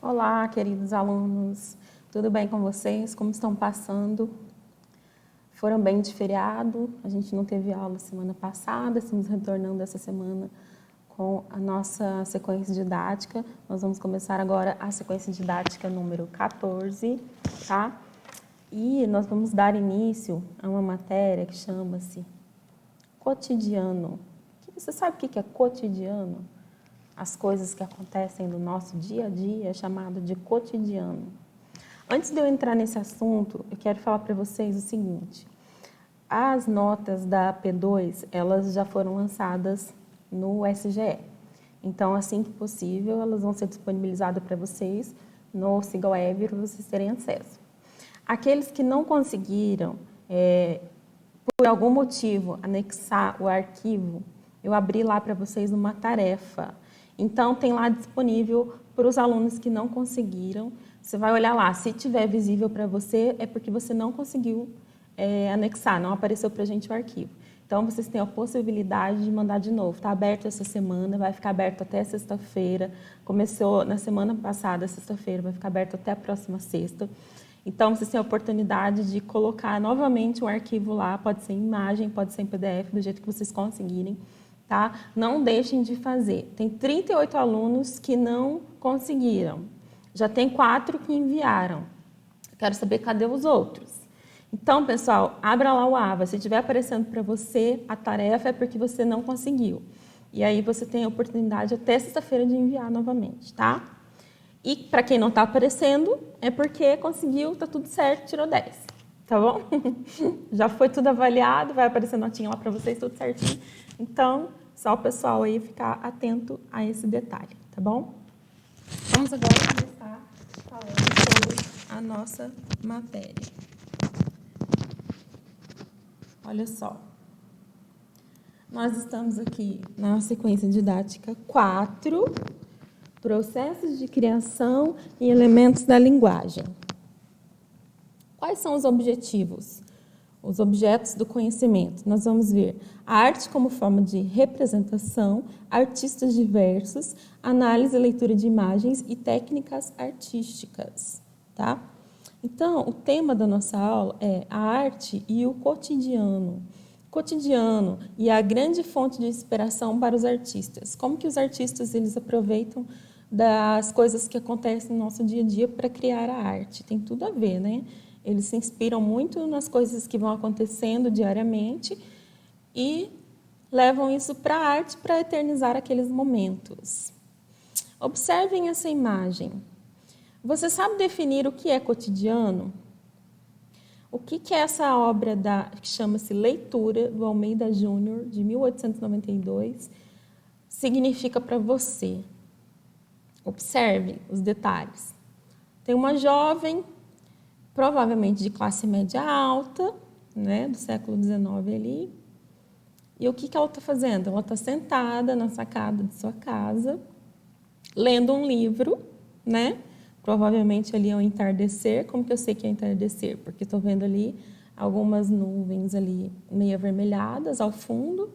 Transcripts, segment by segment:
Olá, queridos alunos, tudo bem com vocês? Como estão passando? Foram bem de feriado? A gente não teve aula semana passada, estamos retornando essa semana com a nossa sequência didática. Nós vamos começar agora a sequência didática número 14, tá? E nós vamos dar início a uma matéria que chama-se cotidiano. Você sabe o que é cotidiano? As coisas que acontecem no nosso dia a dia é chamado de cotidiano. Antes de eu entrar nesse assunto, eu quero falar para vocês o seguinte. As notas da P2, elas já foram lançadas no SGE. Então, assim que possível, elas vão ser disponibilizadas para vocês no SigaWeb para vocês terem acesso. Aqueles que não conseguiram, por algum motivo, anexar o arquivo, eu abri lá para vocês uma tarefa. Então, tem lá disponível para os alunos que não conseguiram. Você vai olhar lá, se tiver visível para você, é porque você não conseguiu anexar, não apareceu para a gente o arquivo. Então, vocês têm a possibilidade de mandar de novo. Está aberto essa semana, vai ficar aberto até sexta-feira. Começou na semana passada, sexta-feira, vai ficar aberto até a próxima sexta. Então, vocês têm a oportunidade de colocar novamente um arquivo lá, pode ser em imagem, pode ser em PDF, do jeito que vocês conseguirem. Tá? Não deixem de fazer. Tem 38 alunos que não conseguiram. Já tem 4 que enviaram. Quero saber cadê os outros. Então, pessoal, abra lá o AVA. Se estiver aparecendo para você a tarefa, é porque você não conseguiu. E aí você tem a oportunidade até sexta-feira de enviar novamente, tá? E para quem não está aparecendo, é porque conseguiu, tá tudo certo, tirou 10. Tá bom? Já foi tudo avaliado, vai aparecer notinha lá para vocês, tudo certinho. Então, só o pessoal aí ficar atento a esse detalhe, tá bom? Vamos agora começar falando sobre a nossa matéria. Olha só. Nós estamos aqui na sequência didática 4, processos de criação e elementos da linguagem. Quais são os objetivos? Os objetos do conhecimento. Nós vamos ver a arte como forma de representação, artistas diversos, análise e leitura de imagens e técnicas artísticas, tá? Então, o tema da nossa aula é a arte e o cotidiano. Cotidiano e a grande fonte de inspiração para os artistas. Como que os artistas eles aproveitam das coisas que acontecem no nosso dia a dia para criar a arte? Tem tudo a ver, né? Eles se inspiram muito nas coisas que vão acontecendo diariamente e levam isso para a arte para eternizar aqueles momentos. Observem essa imagem. Você sabe definir o que é cotidiano? O que é essa obra que chama-se Leitura, do Almeida Júnior, de 1892, significa para você? Observe os detalhes. Tem uma jovem, provavelmente de classe média alta, né, do século XIX ali. E o que ela está fazendo? Ela está sentada na sacada de sua casa, lendo um livro, né? Provavelmente ali é um entardecer. Como que eu sei que é entardecer? Porque estou vendo ali algumas nuvens ali meio avermelhadas ao fundo,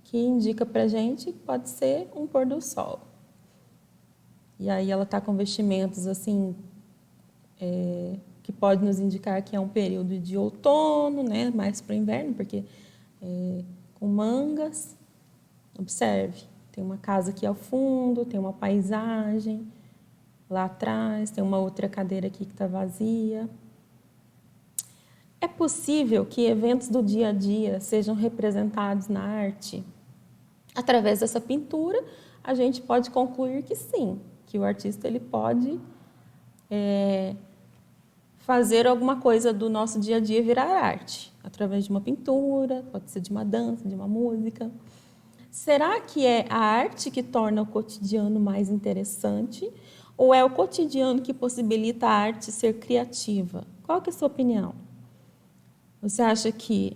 que indica para a gente que pode ser um pôr do sol. E aí ela está com vestimentos assim, que pode nos indicar que é um período de outono, né, mais para o inverno, porque com mangas. Observe, tem uma casa aqui ao fundo, tem uma paisagem lá atrás, tem uma outra cadeira aqui que está vazia. É possível que eventos do dia a dia sejam representados na arte? Através dessa pintura, a gente pode concluir que sim, que o artista ele pode fazer alguma coisa do nosso dia a dia virar arte, através de uma pintura, pode ser de uma dança, de uma música. Será que é a arte que torna o cotidiano mais interessante ou é o cotidiano que possibilita a arte ser criativa? Qual que é a sua opinião? Você acha que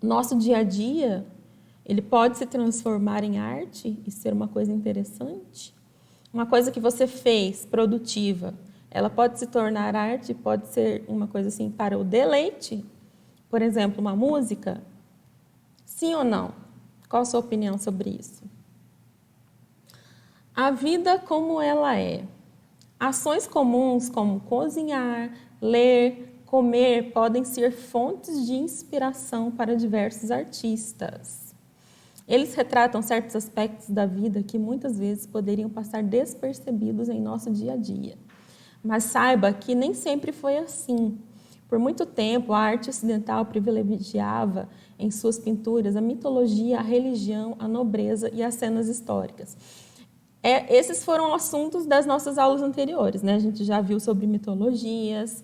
o nosso dia a dia ele pode se transformar em arte e ser uma coisa interessante? Uma coisa que você fez, produtiva, ela pode se tornar arte, pode ser uma coisa assim para o deleite? Por exemplo, uma música? Sim ou não? Qual a sua opinião sobre isso? A vida como ela é. Ações comuns como cozinhar, ler, comer podem ser fontes de inspiração para diversos artistas. Eles retratam certos aspectos da vida que muitas vezes poderiam passar despercebidos em nosso dia a dia. Mas saiba que nem sempre foi assim. Por muito tempo, a arte ocidental privilegiava em suas pinturas a mitologia, a religião, a nobreza e as cenas históricas. Esses foram assuntos das nossas aulas anteriores, né? A gente já viu sobre mitologias,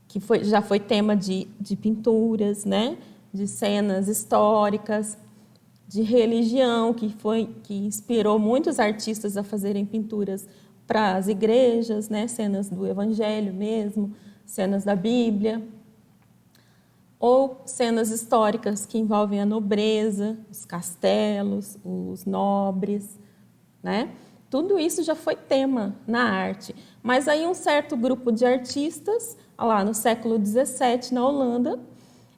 que já foi tema de pinturas, né? De cenas históricas, de religião, que inspirou muitos artistas a fazerem pinturas para as igrejas, né? Cenas do Evangelho mesmo, cenas da Bíblia, ou cenas históricas que envolvem a nobreza, os castelos, os nobres, né? Tudo isso já foi tema na arte. Mas aí um certo grupo de artistas, lá no século XVII, na Holanda,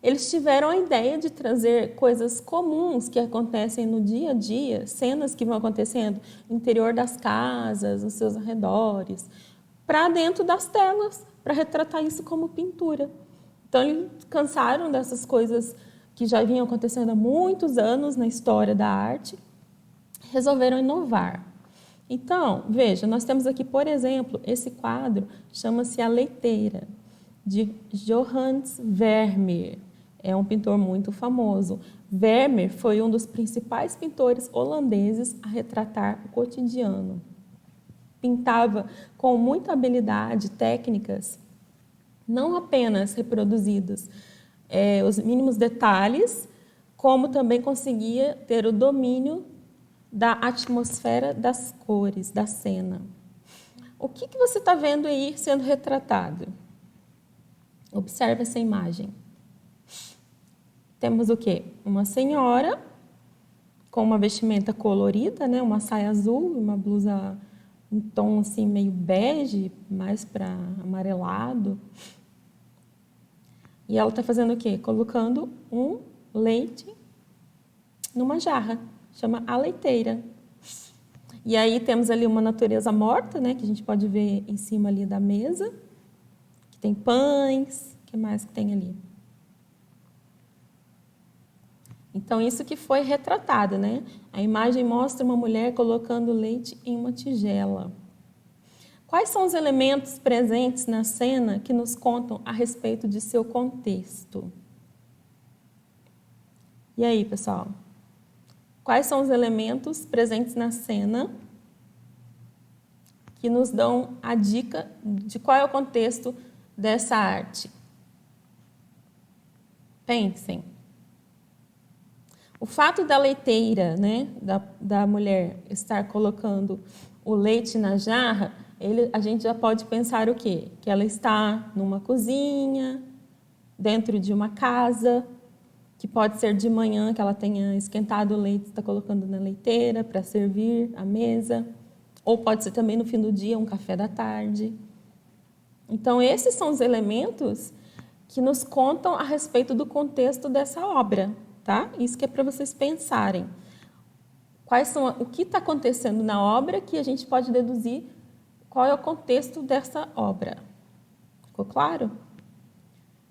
eles tiveram a ideia de trazer coisas comuns que acontecem no dia a dia, cenas que vão acontecendo no interior das casas, nos seus arredores, para dentro das telas, para retratar isso como pintura. Então, eles cansaram dessas coisas que já vinham acontecendo há muitos anos na história da arte, resolveram inovar. Então, veja, nós temos aqui, por exemplo, esse quadro chama-se A Leiteira, de Johannes Vermeer. É um pintor muito famoso. Vermeer foi um dos principais pintores holandeses a retratar o cotidiano. Pintava com muita habilidade técnicas, não apenas reproduzidos os mínimos detalhes, como também conseguia ter o domínio da atmosfera das cores, da cena. O que você está vendo aí sendo retratado? Observe essa imagem. Temos o quê? Uma senhora com uma vestimenta colorida, né? Uma saia azul, uma blusa em tom assim meio bege, mais para amarelado. E ela está fazendo o quê? Colocando um leite numa jarra, chama A Leiteira. E aí temos ali uma natureza morta, né? Que a gente pode ver em cima ali da mesa, que tem pães, o que mais que tem ali? Então, isso que foi retratado, né? A imagem mostra uma mulher colocando leite em uma tigela. Quais são os elementos presentes na cena que nos contam a respeito de seu contexto? E aí, pessoal? Quais são os elementos presentes na cena que nos dão a dica de qual é o contexto dessa arte? Pensem. O fato da leiteira, né, da mulher estar colocando o leite na jarra, a gente já pode pensar o quê? Que ela está numa cozinha, dentro de uma casa, que pode ser de manhã, que ela tenha esquentado o leite e está colocando na leiteira para servir à mesa, ou pode ser também no fim do dia, um café da tarde. Então, esses são os elementos que nos contam a respeito do contexto dessa obra. Tá? Isso que é para vocês pensarem. O que está acontecendo na obra que a gente pode deduzir qual é o contexto dessa obra. Ficou claro?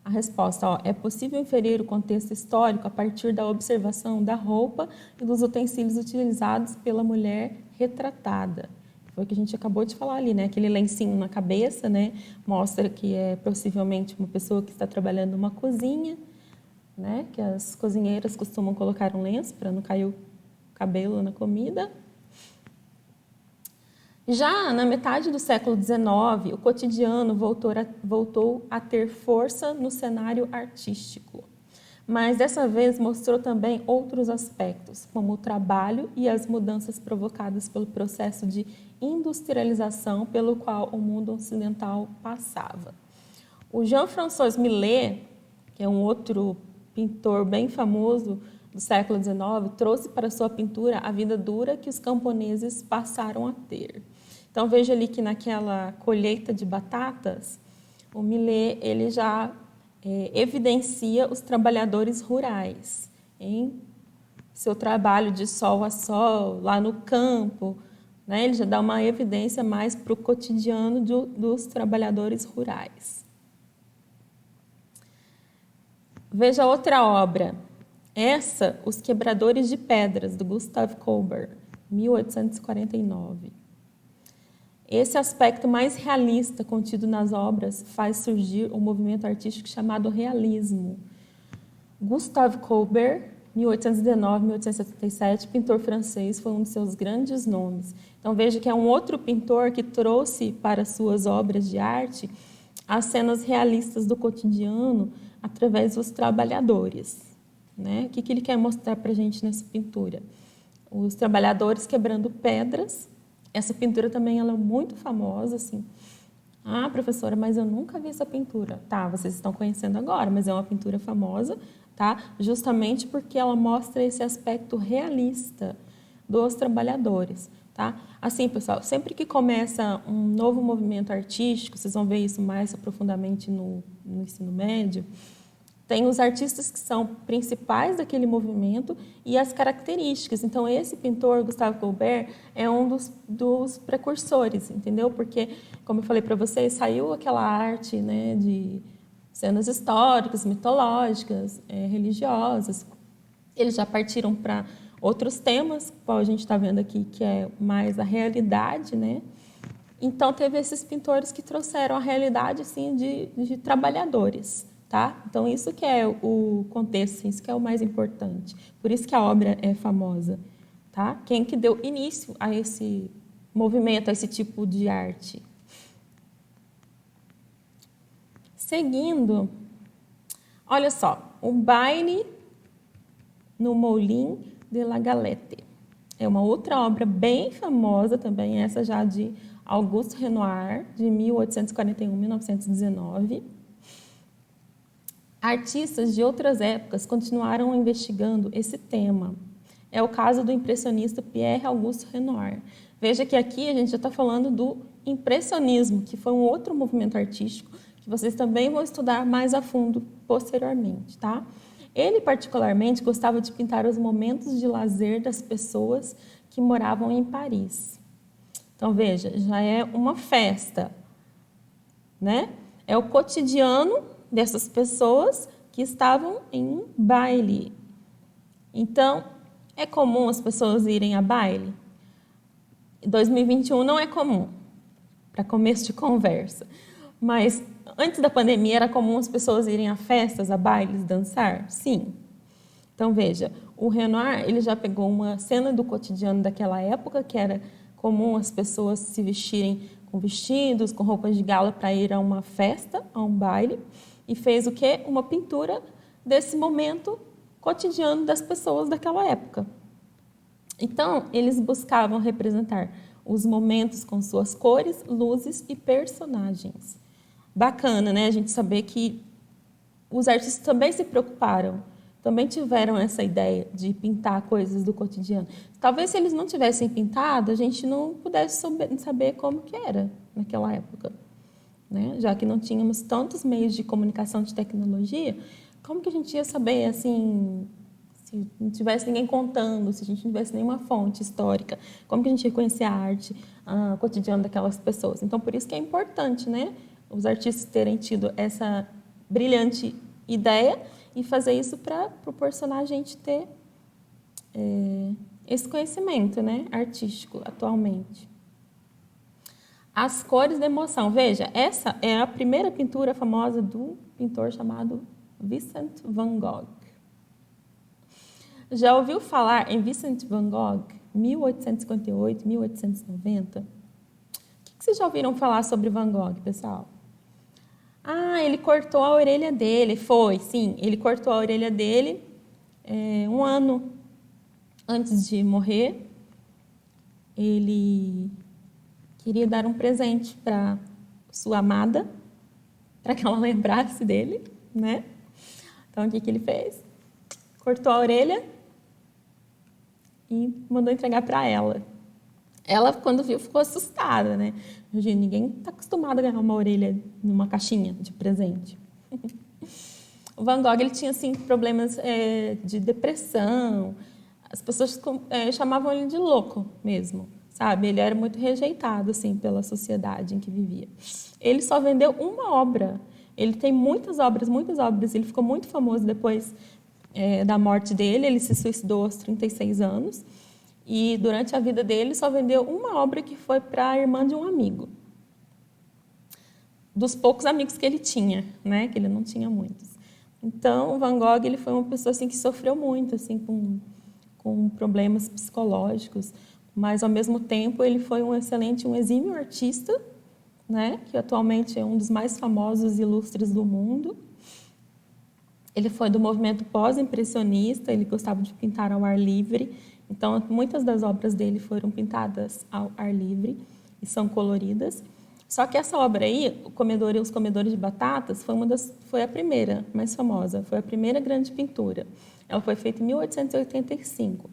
A resposta, é possível inferir o contexto histórico a partir da observação da roupa e dos utensílios utilizados pela mulher retratada. Foi o que a gente acabou de falar ali, né? Aquele lencinho na cabeça, né? Mostra que é possivelmente uma pessoa que está trabalhando numa cozinha, né? Que as cozinheiras costumam colocar um lenço para não cair o cabelo na comida. Já na metade do século XIX, o cotidiano voltou a ter força no cenário artístico. Mas dessa vez mostrou também outros aspectos, como o trabalho e as mudanças provocadas pelo processo de industrialização pelo qual o mundo ocidental passava. O Jean-François Millet, que é um outro pintor bem famoso do século XIX, trouxe para sua pintura a vida dura que os camponeses passaram a ter. Então, veja ali que naquela colheita de batatas, o Millet ele já evidencia os trabalhadores rurais em seu trabalho de sol a sol, lá no campo, né? Ele já dá uma evidência mais para o cotidiano dos trabalhadores rurais. Veja outra obra. Essa, Os Quebradores de Pedras, do Gustav Kober, 1849. Esse aspecto mais realista contido nas obras faz surgir um movimento artístico chamado realismo. Gustav Kober, 1819-1877, pintor francês, foi um de seus grandes nomes. Então veja que é um outro pintor que trouxe para suas obras de arte as cenas realistas do cotidiano através dos trabalhadores. Né? O que ele quer mostrar para a gente nessa pintura? Os trabalhadores quebrando pedras. Essa pintura também ela é muito famosa, assim. Ah, professora, mas eu nunca vi essa pintura. Tá, vocês estão conhecendo agora, mas é uma pintura famosa, tá? Justamente porque ela mostra esse aspecto realista dos trabalhadores, tá? Assim, pessoal, sempre que começa um novo movimento artístico, vocês vão ver isso mais aprofundadamente no ensino médio, tem os artistas que são principais daquele movimento e as características. Então, esse pintor, Gustave Courbet, é um dos precursores, entendeu? Porque, como eu falei para vocês, saiu aquela arte, né, de cenas históricas, mitológicas, religiosas. Eles já partiram para outros temas, qual a gente está vendo aqui, que é mais a realidade, né? Então, teve esses pintores que trouxeram a realidade, assim, de trabalhadores. Tá? Então, isso que é o contexto, isso que é o mais importante. Por isso que a obra é famosa. Tá? Quem que deu início a esse movimento, a esse tipo de arte? Seguindo, olha só, o Baile no Moulin de la Galette. É uma outra obra bem famosa também, essa já de Auguste Renoir, de 1841-1919. Artistas de outras épocas continuaram investigando esse tema. É o caso do impressionista Pierre Auguste Renoir. Veja que aqui a gente já está falando do impressionismo, que foi um outro movimento artístico que vocês também vão estudar mais a fundo posteriormente, tá? Ele, particularmente, gostava de pintar os momentos de lazer das pessoas que moravam em Paris. Então, veja, já é uma festa, né? É o cotidiano dessas pessoas que estavam em um baile. Então, é comum as pessoas irem a baile? Em 2021 não é comum, para começo de conversa. Mas antes da pandemia era comum as pessoas irem a festas, a bailes, dançar? Sim. Então, veja, o Renoir ele já pegou uma cena do cotidiano daquela época, que era comum as pessoas se vestirem com vestidos, com roupas de gala para ir a uma festa, a um baile, e fez o quê? Uma pintura desse momento cotidiano das pessoas daquela época. Então, eles buscavam representar os momentos com suas cores, luzes e personagens. Bacana, né? A gente saber que os artistas também se preocuparam, também tiveram essa ideia de pintar coisas do cotidiano. Talvez se eles não tivessem pintado, a gente não pudesse saber como que era naquela época. Né? Já que não tínhamos tantos meios de comunicação de tecnologia, como que a gente ia saber, assim, se não tivesse ninguém contando, se a gente não tivesse nenhuma fonte histórica, como que a gente ia conhecer a arte, o cotidiano daquelas pessoas? Então, por isso que é importante, né, os artistas terem tido essa brilhante ideia e fazer isso para proporcionar a gente ter esse conhecimento, né, artístico atualmente. As cores da emoção. Veja, essa é a primeira pintura famosa do pintor chamado Vincent van Gogh. Já ouviu falar em Vincent van Gogh, 1858, 1890? O que vocês já ouviram falar sobre Van Gogh, pessoal? Ah, ele cortou a orelha dele. Sim, ele cortou a orelha dele um ano antes de morrer. Ele queria dar um presente para sua amada, para que ela lembrasse dele, né? Então, o que ele fez? Cortou a orelha e mandou entregar para ela. Ela, quando viu, ficou assustada, né? Ninguém está acostumado a ganhar uma orelha numa caixinha de presente. O Van Gogh ele tinha assim, problemas de depressão. As pessoas chamavam ele de louco mesmo. sabe? Ele era muito rejeitado, assim, pela sociedade em que vivia. Ele só vendeu uma obra. Ele tem muitas obras, muitas obras. Ele ficou muito famoso depois da morte dele. Ele se suicidou aos 36 anos. E durante a vida dele só vendeu uma obra que foi para a irmã de um amigo. Dos poucos amigos que ele tinha, né? Que ele não tinha muitos. Então, o Van Gogh ele foi uma pessoa assim, que sofreu muito assim, com problemas psicológicos, mas, ao mesmo tempo, ele foi um excelente, um exímio artista, né? Que atualmente é um dos mais famosos e ilustres do mundo. Ele foi do movimento pós-impressionista, ele gostava de pintar ao ar livre, então muitas das obras dele foram pintadas ao ar livre e são coloridas. Só que essa obra aí, Os Comedores de Batatas, foi a primeira mais famosa, foi a primeira grande pintura. Ela foi feita em 1885.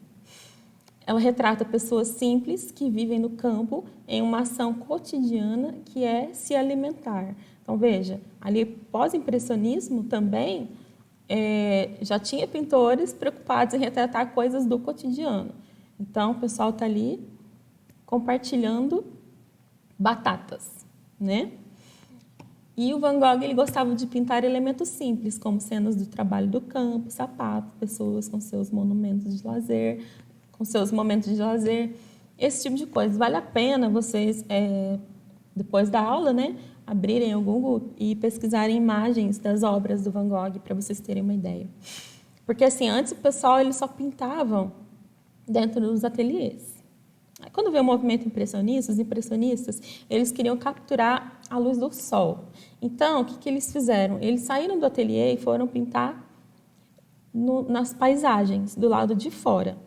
Ela retrata pessoas simples que vivem no campo em uma ação cotidiana que é se alimentar. Então, veja, ali pós-impressionismo também já tinha pintores preocupados em retratar coisas do cotidiano. Então, o pessoal está ali compartilhando batatas, né? E o Van Gogh ele gostava de pintar elementos simples, como cenas do trabalho do campo, sapatos, pessoas com seus monumentos de lazer, com seus momentos de lazer, esse tipo de coisa. Vale a pena vocês, depois da aula, né, abrirem o Google e pesquisarem imagens das obras do Van Gogh para vocês terem uma ideia. Porque, assim, antes o pessoal eles só pintavam dentro dos ateliês. Aí, quando veio o movimento impressionista, os impressionistas, eles queriam capturar a luz do sol. Então, o que eles fizeram? Eles saíram do ateliê e foram pintar nas paisagens, do lado de fora.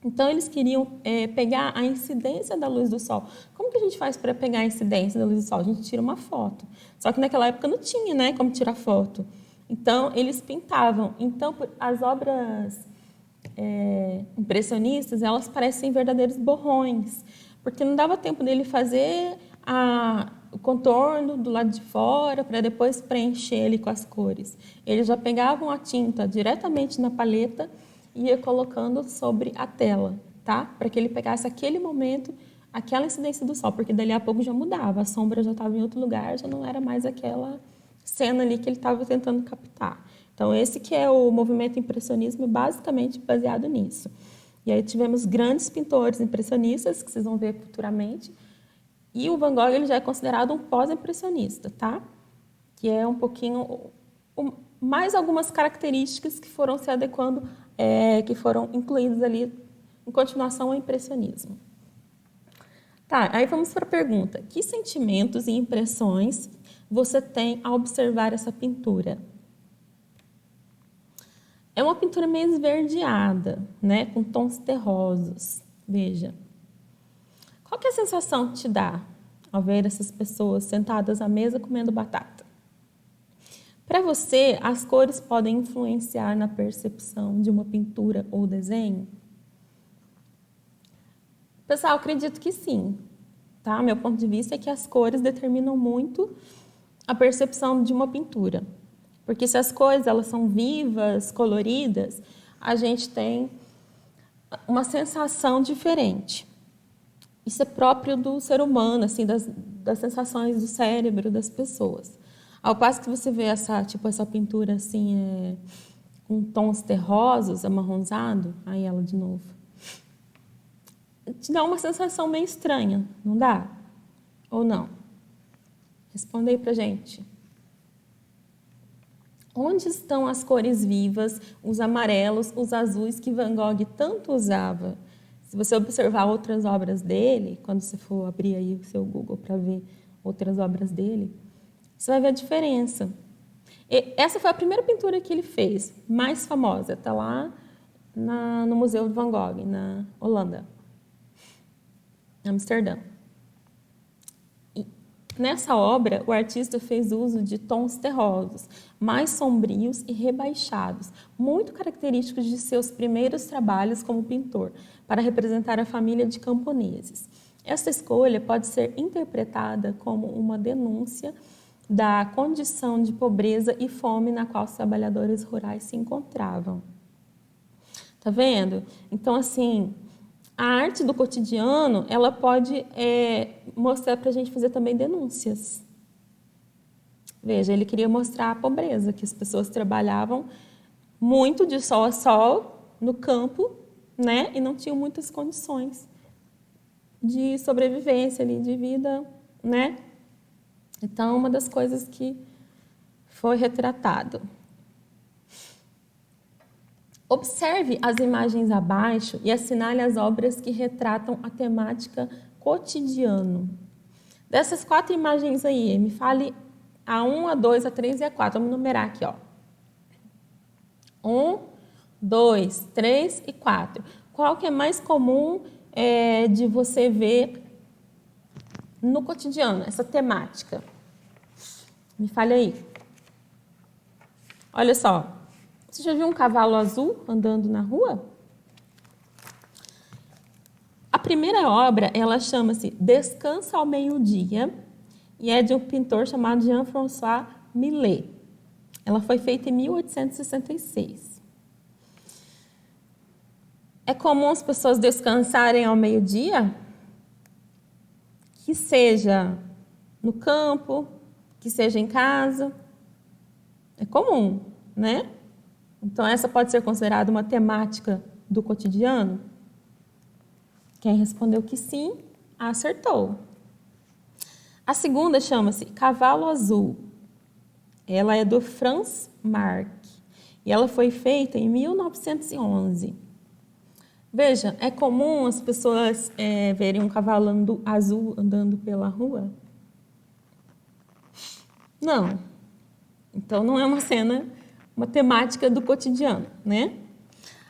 Então, eles queriam pegar a incidência da luz do sol. Como que a gente faz para pegar a incidência da luz do sol? A gente tira uma foto. Só que naquela época não tinha, né, como tirar foto. Então, eles pintavam. Então, as obras impressionistas, elas parecem verdadeiros borrões, porque não dava tempo dele fazer o contorno do lado de fora para depois preencher ele com as cores. Eles já pegavam a tinta diretamente na paleta e ia colocando sobre a tela, tá? Para que ele pegasse aquele momento, aquela incidência do sol, porque dali a pouco já mudava, a sombra já estava em outro lugar, já não era mais aquela cena ali que ele estava tentando captar. Então, esse que é o movimento impressionismo, basicamente baseado nisso. E aí tivemos grandes pintores impressionistas, que vocês vão ver futuramente, e o Van Gogh ele já é considerado um pós-impressionista, tá? Que é um pouquinho mais algumas características que foram se adequando, que foram incluídas ali em continuação ao impressionismo. Tá, aí vamos para a pergunta. Que sentimentos e impressões você tem ao observar essa pintura? É uma pintura meio esverdeada, né, com tons terrosos. Veja. Qual que é a sensação que te dá ao ver essas pessoas sentadas à mesa comendo batata? Para você, as cores podem influenciar na percepção de uma pintura ou desenho? Pessoal, acredito que sim. Tá? Meu ponto de vista é que as cores determinam muito a percepção de uma pintura. Porque se as cores elas são vivas, coloridas, a gente tem uma sensação diferente. Isso é próprio do ser humano, assim, das sensações do cérebro das pessoas. Ao passo que você vê essa pintura assim, com tons terrosos, amarronzado, aí ela de novo, te dá uma sensação meio estranha, não dá? Ou não? Responde aí pra gente. Onde estão as cores vivas, os amarelos, os azuis que Van Gogh tanto usava? Se você observar outras obras dele, quando você for abrir aí o seu Google para ver outras obras dele, você vai ver a diferença. E essa foi a primeira pintura que ele fez, mais famosa, está lá no Museu de Van Gogh, na Holanda, em Amsterdã. Nessa obra, o artista fez uso de tons terrosos, mais sombrios e rebaixados, muito característicos de seus primeiros trabalhos como pintor, para representar a família de camponeses. Essa escolha pode ser interpretada como uma denúncia da condição de pobreza e fome na qual os trabalhadores rurais se encontravam. Tá vendo? Então, assim, A arte do cotidiano, ela pode mostrar para a gente fazer também denúncias. Veja, ele queria mostrar a pobreza, que as pessoas trabalhavam muito de sol a sol no campo, né? E não tinham muitas condições de sobrevivência ali, de vida, né? Então, uma das coisas que foi retratado. Observe as imagens abaixo e assinale as obras que retratam a temática cotidiano. Dessas 4 imagens aí, me fale a 1, a 2, a 3 e a 4. Vamos numerar aqui, ó. 1, 2, 3 e 4. Qual que é mais comum de você ver no cotidiano, essa temática? Me fale aí. Olha só. Você já viu um cavalo azul andando na rua? A primeira obra, ela chama-se Descanso ao Meio-Dia e é de um pintor chamado Jean-François Millet. Ela foi feita em 1866. É comum as pessoas descansarem ao meio-dia? Que seja no campo, que seja em casa. É comum, né? Então, essa pode ser considerada uma temática do cotidiano? Quem respondeu que sim, acertou. A segunda chama-se Cavalo Azul. Ela é do Franz Marc e ela foi feita em 1911. Veja, é comum as pessoas verem um cavalo azul andando pela rua? Não. Então, não é uma cena, uma temática do cotidiano, né?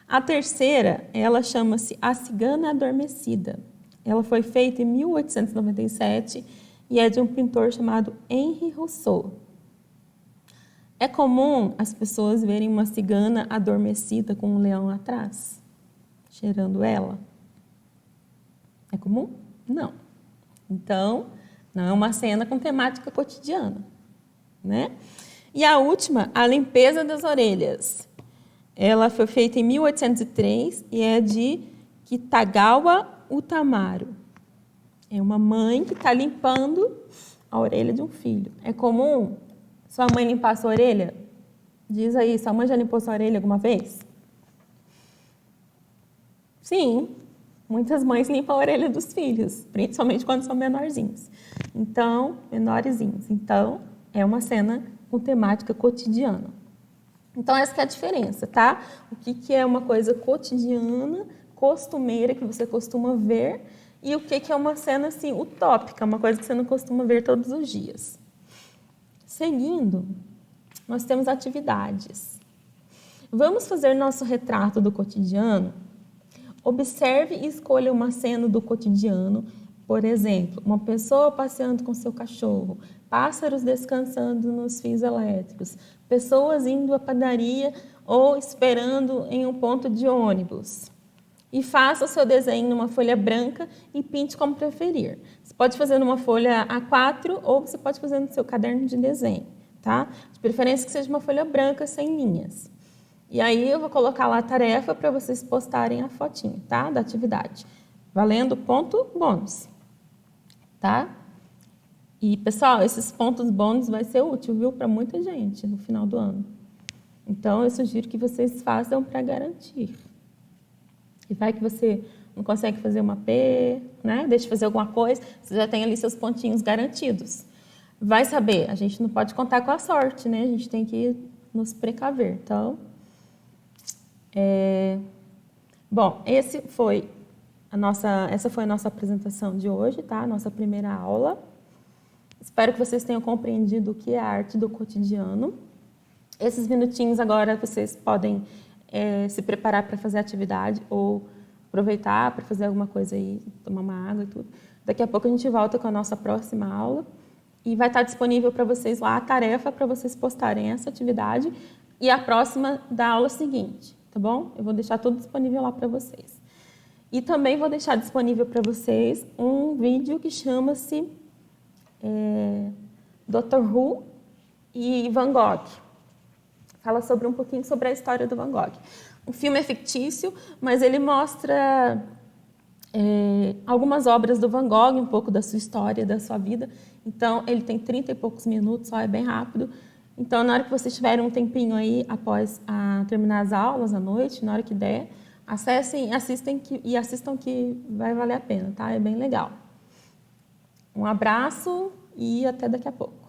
A terceira, ela chama-se A Cigana Adormecida. Ela foi feita em 1897 e é de um pintor chamado Henri Rousseau. É comum as pessoas verem uma cigana adormecida com um leão atrás, cheirando ela? É comum? Não. Então, não é uma cena com temática cotidiana, né? E a última, A Limpeza das Orelhas. Ela foi feita em 1803 e é de Kitagawa Utamaro. É uma mãe que está limpando a orelha de um filho. É comum sua mãe limpar a sua orelha? Diz aí, sua mãe já limpou sua orelha alguma vez? Sim, muitas mães limpam a orelha dos filhos, principalmente quando são menorzinhos. Então, menorzinhos. Então, é uma cena com temática cotidiana. Então, essa que é a diferença, tá? O que é uma coisa cotidiana, costumeira, que você costuma ver, e o que é uma cena, assim, utópica, uma coisa que você não costuma ver todos os dias. Seguindo, nós temos atividades. Vamos fazer nosso retrato do cotidiano? Observe e escolha uma cena do cotidiano, por exemplo, uma pessoa passeando com seu cachorro, pássaros descansando nos fios elétricos, pessoas indo à padaria ou esperando em um ponto de ônibus. E faça o seu desenho numa folha branca e pinte como preferir. Você pode fazer numa folha A4 ou você pode fazer no seu caderno de desenho, tá? De preferência que seja uma folha branca sem linhas. E aí eu vou colocar lá a tarefa para vocês postarem a fotinho, tá? Da atividade. Valendo ponto bônus, tá? E, pessoal, esses pontos bônus vai ser útil, viu? Para muita gente no final do ano. Então, eu sugiro que vocês façam para garantir. E vai que você não consegue fazer uma P, né? Deixa de fazer alguma coisa, você já tem ali seus pontinhos garantidos. Vai saber, a gente não pode contar com a sorte, né? A gente tem que nos precaver. Então, bom, essa foi a nossa apresentação de hoje, tá? Nossa primeira aula. Espero que vocês tenham compreendido o que é a arte do cotidiano. Esses minutinhos agora vocês podem se preparar para fazer a atividade ou aproveitar para fazer alguma coisa aí, tomar uma água e tudo. Daqui a pouco a gente volta com a nossa próxima aula e vai estar disponível para vocês lá a tarefa para vocês postarem essa atividade e a próxima da aula seguinte, tá bom? Eu vou deixar tudo disponível lá para vocês. E também vou deixar disponível para vocês um vídeo que chama-se Dr. Who e Van Gogh. Fala um pouquinho sobre a história do Van Gogh. O filme é fictício, mas ele mostra algumas obras do Van Gogh, um pouco da sua história, da sua vida. Então, ele tem 30 e poucos minutos, só é bem rápido. Então, na hora que vocês tiverem um tempinho aí, após terminar as aulas, à noite, na hora que der, acessem, assistam que vai valer a pena, tá? É bem legal. Um abraço e até daqui a pouco.